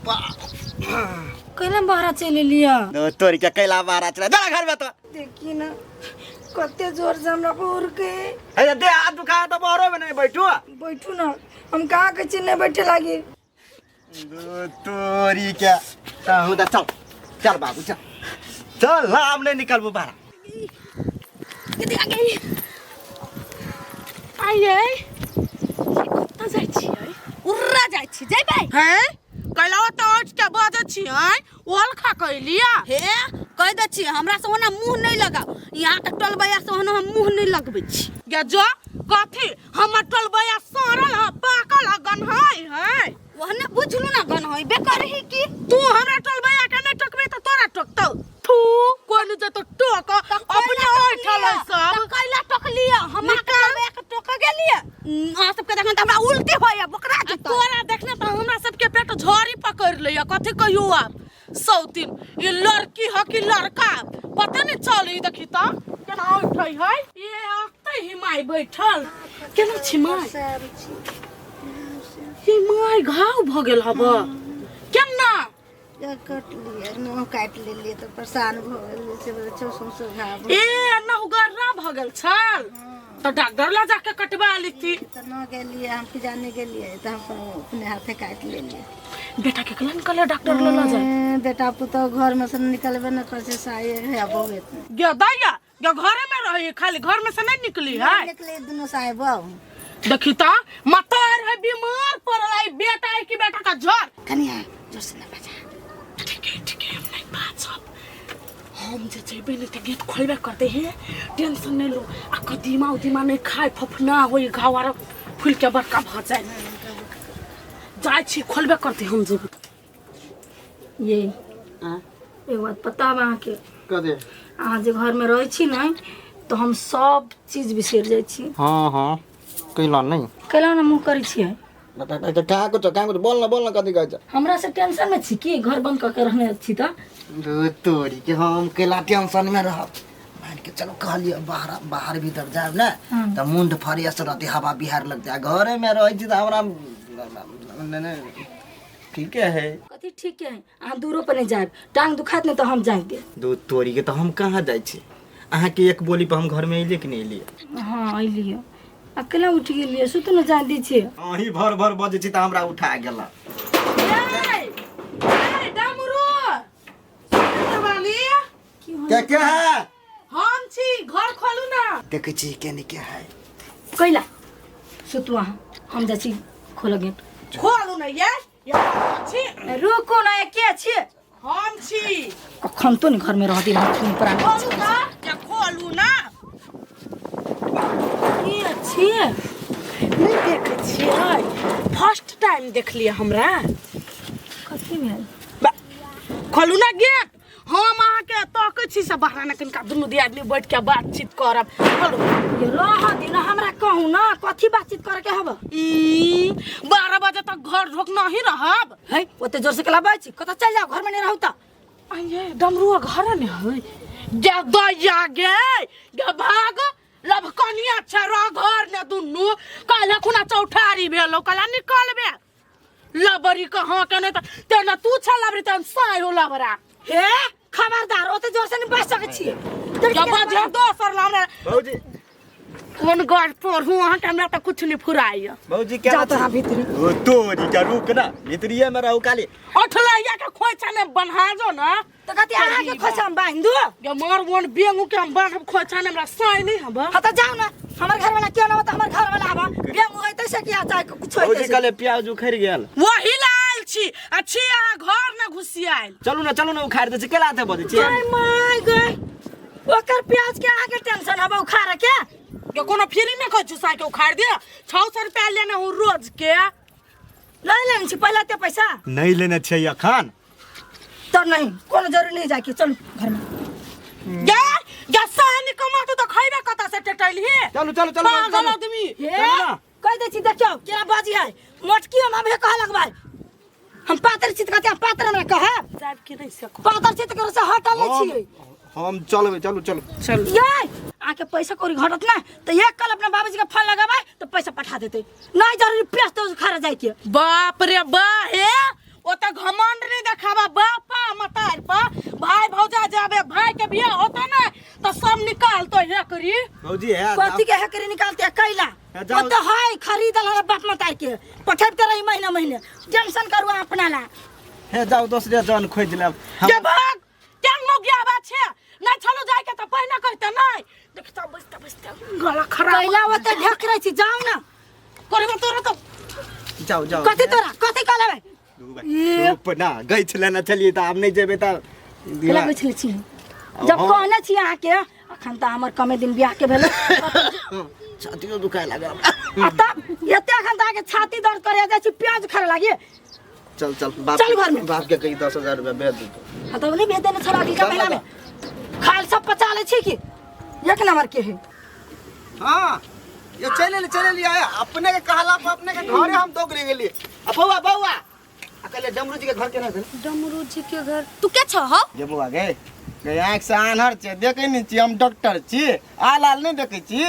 कैला बाहर चले लिया तोरी के कैला बाहर चला जा घर में तो देखी ना कते जोर से हमरा को उड़ के अरे दे हाथ दुखा तो बाहर में नहीं बैठू ना हम कहाँ के चिन्ह बैठे लागे तोरी क्या हूँ तो चल चल बाबू चल चल हम नहीं निकलबू बाहर आइए कत्ता जाइ छियै उर्रा जाइ छी जेबै हैं कैलावा तो आज के बात छियै ओल खा कैलिया हे कह दे छी हमरा से ओना मुंह नहीं लगाओ यहाँ के टलबैया से ओना हम मुंह नहीं लगबै छी गे जो कथी हमर टलबैया सड़ल ह पाकल ह गन्हाई है ओहने बुझलु ना गन्हाई बे करही की तू हमरा टलबैया के नहीं टकबे तो तोरा टकतौ थू कोन जे तो टोक अपने ओठल सब कैला टकलिया हमरा टलबैया के टोक गेलिया आ सबके देखन त हमरा उल्टी होया बकरा तोरा देखने त हमरा सबके पेट झोरी पकड़ लिया कथी कहियो आप सौतीन ये लड़की ह कि लड़का पता नहीं चली देखी त केना उठै है ये अक्ते ही माई बैठल केना छी माई ही माई घाव भ गेल हब केना कट लिए मुंह काट लेलिए तो परेशान भ गेल से सौंसे घाव ए नहुगर्रा भ गेल छल तो डॉक्टर ला जाके कटवा ली थी तो न गेलिए हम की जाने गेलिए तो हम अपने हाथे काट लेलिए बेटा के कलन कले डॉक्टर ला जाए बेटा पुतो घर में से निकलबे न कर से साये है बहुत गे दैया गे घरे में रही खाली घर में से नहीं निकली है निकले दोनों साये बहु देखी त मतार है बीमार पड़ल है बेटा है कि बेटा का झर कनिया जोर से न बजा ठीक है हम नहीं बात सब हम जे जेबे नहीं त गेट खोलबे करते हैं टेंशन नहीं लो आ कदीमा उदीमा नहीं खाए फफना होई घावार फूल के बड़का भ जाए जाय छी खोलबे करते हम जेबे ये एक बात पता बा के कदे अहाँ जे घर में रहे छी ना तो हम सब चीज बिसर जाय छी हां कैला नहीं कैला ना मुंह करै छी बता कहाँ को बोल ना कथी कहै छ हमरा से टेंशन में छी की घर बंद करके रहने छी त तोरी के हम केला टेंशन में रह मान के चलो कहलिए बाहर भीतर जाब ना त मुंड फरियस रहते हवा बिहार लग जाए घरे में रह छी त हमरा ठीक है कथी ठीक है अहाँ दूरो पर नहीं जाए टांग दुखात नहीं तो हम जाएंगे दो तोरी के तो हम कहाँ जाए छी अहाँ के एक बोली पर हम घर में अइले कि नहीं अइले हां अइलिए अकेला उठ गेलिए सुत न जा दी छी अही भर बजे छी त हमरा उठा गेला ए डामरू सुतवाली क्या है हम छी घर खोलू ना देखे छी केने के है कैला सुतवा हम जा छी खोल गेट खोलू ना ये छी रुको ना के छी हम छी कखन तो नहीं घर में रह दी हम तुम पर खोलू ना या खोलू ना ये अच्छी नहीं देखे छियै फर्स्ट टाइम देख लिया हमरा कथी में खोलू ना गेट हम अहाँ के तकै छी से बाहर ना कनका दुनु दियादनी बैठ के बातचीत करब खोलू ये रह दिन हमरा कहू ना कथी बातचीत करे के हब 12 बजे तक घर ढोक नहीं रहब है ओते जोर से कलाबै छी कत चल जाओ घर में नहीं रहू त आइए डमरुआ घर में है गे दैया गे भाग लब कनिया छरा घर ने दुनु काला खुना चौठारी भेलो काला निकलबे लबरी कहां के नहीं त तेना तू छलाबरी तन साय हो लबरा हे खबरदार ओते जोर से नहीं बच सके छी जब बजे दोसर लावरा भौजी कोन घर पर हूं अहाँ के हमरा त कुछ नहीं फुराइय भौजी क्या जा तोरा भीतर ओ तोरी का रुक ना भीतरिया में रहू काली अठलैया के खोइछा ने बन्हा जो ना त कति अहाँ के खोइछा में बांध दो गे मार वन बेंगू के हम बांध खोइछा ने हमरा साय नहीं हब ह त जाऊ ना हमर घर वाला क्यों ना त हमर घर वाला हब बेंगू होइते से किया चाहे कुछ होइते भौजी काले प्याज उखड़ गेल वही लाल छी अच्छी अहाँ घर न घुसियाइल चलू ना उखाड़ दे छी केला थे बजे छी हाय माय गय ओकर प्याज के आगे टेंशन हब उखाड़ के के कोनो फ्री में कछु सा के उखाड़ दिया 600 रुपया लेना हूं रोज के नहीं लेन छी पहले ते पैसा नहीं लेना चाहिए अखन तो नहीं कोनो जरूरी नहीं जाके चल घर में गे सानी कमा तो खाइबे कता से टटैली चलो पागल आदमी हे कह दे छी देखियो केना बाजी है मोटकी हम अबे कह लगबाई हम पातर चित कहते हैं पातर में कहे साहब की नहीं सको पातर चित कर से हटल नहीं छी हम चलबे चलो ये आके पैसा कोरी घटत ना तो एक कल अपने बाबूजी का फोन लगाबे तो पैसा पठा देते नहीं जरूरी प्यास तो खा जाए के बाप रे बा हे ओते घमंड नहीं देखावा बापा मतार पा भाई भौजा जाबे भाई के बियाह होता ना तो सब निकाल तो हे करी भौजी है कथी के हकरी निकालते कैला जाओ। ओ तो है खरीदल है बाप मतार के पठेबते रही महीना महीने टेंशन करू अपना ला हे जाओ दूसरे जन खोज लेब के भाग केन मो गया बा छे नहीं चलो जाए के तो पहिना कहते नहीं देखता बसता गला खराब कैला ओते ढक रही छी जाओ ना करे तोरा तो जाओ जाओ कथी तोरा कथी कहले ये ऊपर ना गई छले ना चलिए त आब नहीं जेबे त कैला बैठले छी जब कहने छी अहाँ के अखन त हमर कमे दिन बियाह के भेल छाती दुखाए लगा तब एते अखन त आके छाती दर्द करे जाइ छी प्याज खा लागे चल चल घर में। बाप के कही 10,000 रुपया भेज दे तो नहीं भेज देने छोड़ा दी का महीना में खाल सब पचा ले छी की एक नंबर के है हां ये चले लिया अपने के कहला अपने के घरे हम दोगरे गेली बउआ अकेले डमरू जी के घर केना छै डमरू जी के घर तू के छ हो जे बउआ गए आँख से आन्हर छै देखे नहीं छी हम डॉक्टर छी आल नहीं देखे छी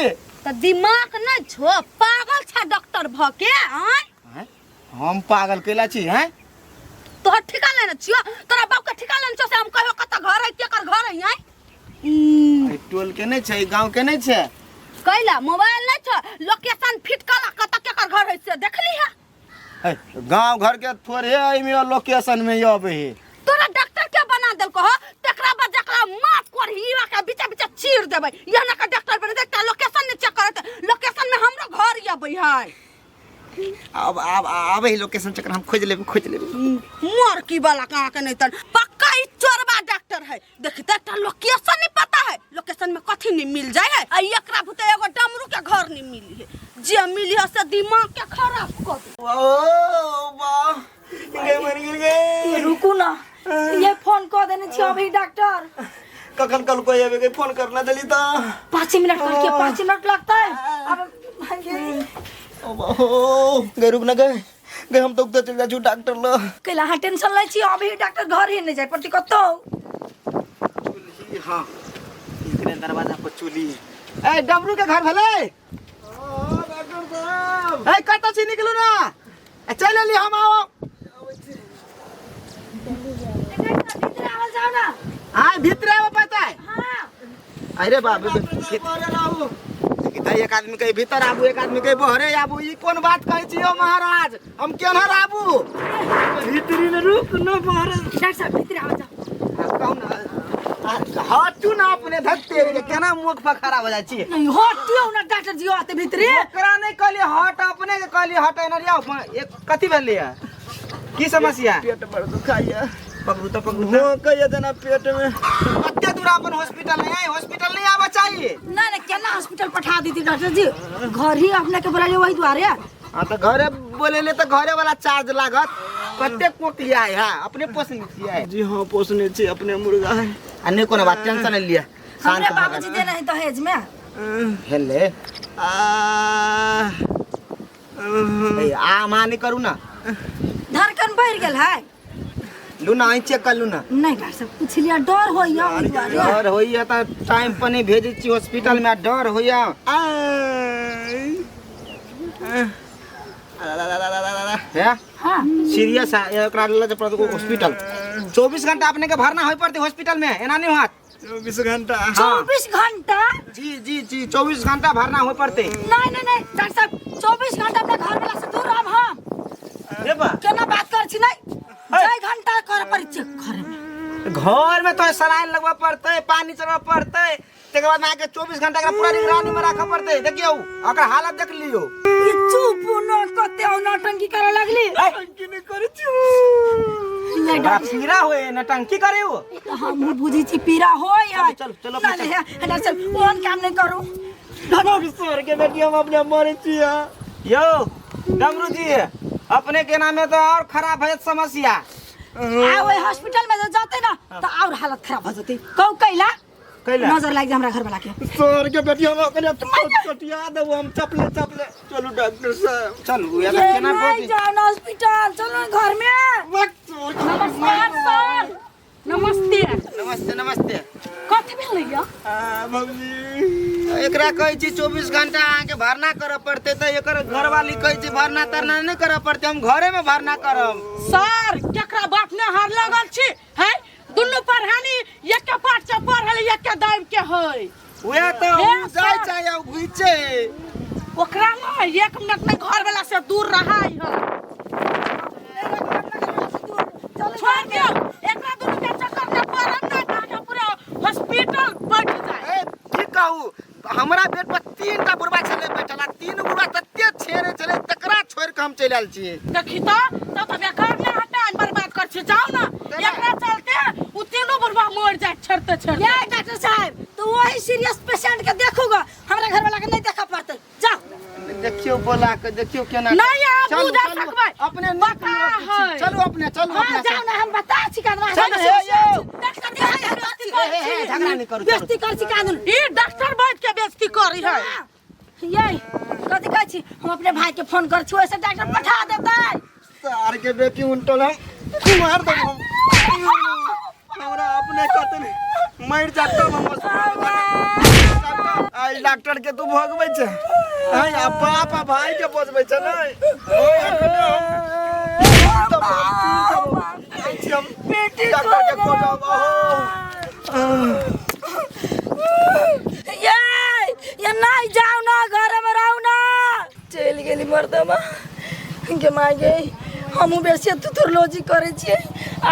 त दिमाग न छो पागल छ डॉक्टर भ के आय हम पागल कैला छी हैं तोहर ठिकाना न छियो तोरा बाप के ठिकाना न छ से हम कहियो कत घर है केकर घर है आय टोल के नहीं छै गांव के नहीं छै कैला मोबाइल नहीं छ लोकेशन फिट कला कत केकर घर है से देखली है गांव घर के थोड़े में लोकेशन में आबे है तोरा डॉक्टर के बना देल को तेकरा बाद जकरा माफ करहीवा के बीच चीर देबै यहां का डॉक्टर बने देखता लोकेशन ने चेक करत लोकेशन में हमरो घर आबै है अब ही लोकेशन चक्कर हम खोज लेब मोर की वाला कहां के नहीं तन पक्का ई चोरबा डॉक्टर है देखते त लोकेशन नहीं पता है लोकेशन में कथि नहीं मिल जाए है आ एकरा भूते एगो डमरू के घर नहीं मिली है जे मिली है से दिमाग के खराब कर दे ओ वाह मर गए रुकू ना ये फोन कर देने छी अभी डॉक्टर कखन कल को आवे के फोन करना दली त 5 मिनट करके 5 मिनट लगता है अब गए रुक ना गए हम तो चल जा डॉक्टर लो कैला हाँ टेंशन ले छी अभी डॉक्टर घर ही नहीं जाए पड़ती कतो हां इकरे दरवाजा पर चुली ए डमरू के घर भेले ओ डॉक्टर साहब ए कत छी निकलू ना चल ले हम आओ भीतर आवल जाओ ना हां भीतर आवे पता है हां अरे बाप रे एक आदमी कहीं भीतर आबू एक आदमी कहीं बहरे आबू ई कोन बात कहै छी ओ महाराज हम केना आबू भीतरी में रुक न बहरे डॉक्टर साहब भीतर आवल जाओ कौन हटू ना अपने धक्ते केना मुख पर खड़ा हो जाइ छी नहीं हटियो ना डॉक्टर जी आते भीतर ओकरा नहीं कहली हट अपने के कहली हट न रिया एक कथि भेलै की समस्या पेट बड़ दुखाइया पकड़ू तो पकड़ू हो कहिया जना पेट में कते दूर अपन हॉस्पिटल में है हॉस्पिटल नहीं आवा चाहिए ना ना केना हॉस्पिटल पठा दी थी डॉक्टर जी घर ही अपने के बोला वही द्वारे हां तो घरे बोले ले तो घरे वाला चार्ज लागत कते कोकिया है हां अपने पोसने छियै जी हां पोसने छी अपने मुर्गा है अन्य कोनो बात टेंशन नहीं लिया हमरे बाबूजी दे नहीं दहेज में हेले आ मानी करू ना धड़कन बढ़ गेल है लूना आई चेक कर लूना नहीं डॉक्टर साहब पूछ लिया डर होइया ओहि द्वारे डर होइया त टाइम पर नहीं भेजे छी हॉस्पिटल में डर होइया है हां सीरियस है एकरा ले जे पड़त हॉस्पिटल 24 घंटा अपने के भरना होई पड़ते हॉस्पिटल में एना नहीं होत 24 घंटा 24 घंटा जी 24 घंटा भरना होई पड़ते नहीं डॉक्टर साहब 24 घंटा अपने घर वाला से दूर रहब हम रे बा केना बात कर छी नहीं 6 घंटा कर पड़ी चेक घर में तो सलाइन लगवा पड़ते पानी चढ़वा पड़ते तेके बाद आके 24 घंटा का पूरा निगरानी में रखा पड़ते देखियो ओकर हालत देख लियो ये चुप न कते नौटंकी करे लगली नौटंकी नहीं करे छी नहीं बड़ा पीरा होए नौटंकी करे हो तो हम बुझी छी पीरा होय है चलो नहीं डॉक्टर साहब ओन काम नहीं करू डॉक्टर के बेटी हम अपने मरे छी यो डमरू जी अपने के नाम में तो और खराब है समस्या ओए हॉस्पिटल में जाते ना तो और हालत खराब हो जाती कहू कैला नजर लाग जा हमरा घर वाला के सर के बेटी हम अपने कटिया दो हम चपले चलो डॉक्टर साहब चलो ये केना नहीं जाओ ना हॉस्पिटल चलो घर में नमस्कार सर नमस्ते नमस्ते नमस्ते कथी भेलैया भौजी एकरा कहै छी 24 घंटा आके भरना करऽ पड़ते त एकर घरवाली कहै छी भरना तरना नहीं करऽ पड़ते हम घरे में भरना करब सर केकरा बात ने हार लगल छी है दुनु पढ़ानी एक के पाठ से पढ़ल एक के दाब के है उहे त जाय चाहे घुइचे ओकरा ना 1 मिनट में घर वाला से दूर रहाई है छोड़ दियो एकरा दुनु के चक्कर में पड़ब ना ताके पूरा हॉस्पिटल बैठ जाए की कहू हमरा बेड पर 3टा बुढ़वा छले बैठला 3 बुढ़वा तत्ते छेरे छले तकरा छोड़ के हम चल आल छी देखी तो बेकार ना हटा बर्बाद कर छी जाओ ना एकरा चलते उ तीनों बुढ़वा मर जाए छड़ते छड़ते ये डॉक्टर साहब तो वही सीरियस पेशेंट के देखोगा हमरा घर वाला के नहीं देखा पड़ते जाओ देखियो बोला के देखियो केना नहीं आप बुझा सकबै अपने बता है चलो अपने चलो हां अपने जाओ ना हम बता छी कादना चल हे यो झगड़ा नहीं करू बेइज्जती कर छी कादन ई डॉक्टर बैठ के बेइज्जती करी है ये कथि कहै छी हम अपने भाई के फोन कर छी वैसे डॉक्टर पठा देतै सार के बेटी उल्टल हम मार दो हमरा अपने कहते मर जाता हम आई डॉक्टर के तू भगबै छै आई बाप भाई के बचबै छै नहीं बेटी डॉक्टर के खोजब ये नहीं जाओ ना घर में रहो ना चल गेली मर्दमा के माय गई हमहू बेसी तुतुरलोजी करे छी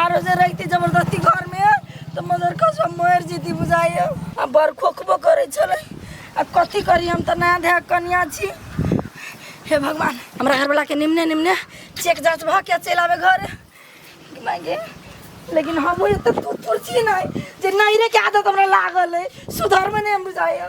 आरो जे रहती जबरदस्ती घर में तो मदर कसम मर जीती बुझाय आ बर खोखबो करे छले आ कथी करी हम त ना ध्यान कन्या छी हे भगवान हमरा घर वाला के निम्ने निम्ने चेक जांच भ के चलावे घर मांगे लेकिन हम ये तो तुतुर छी नहीं जे नहीं रे के आदत हमरा लागल है सुधर में नहीं बुझाय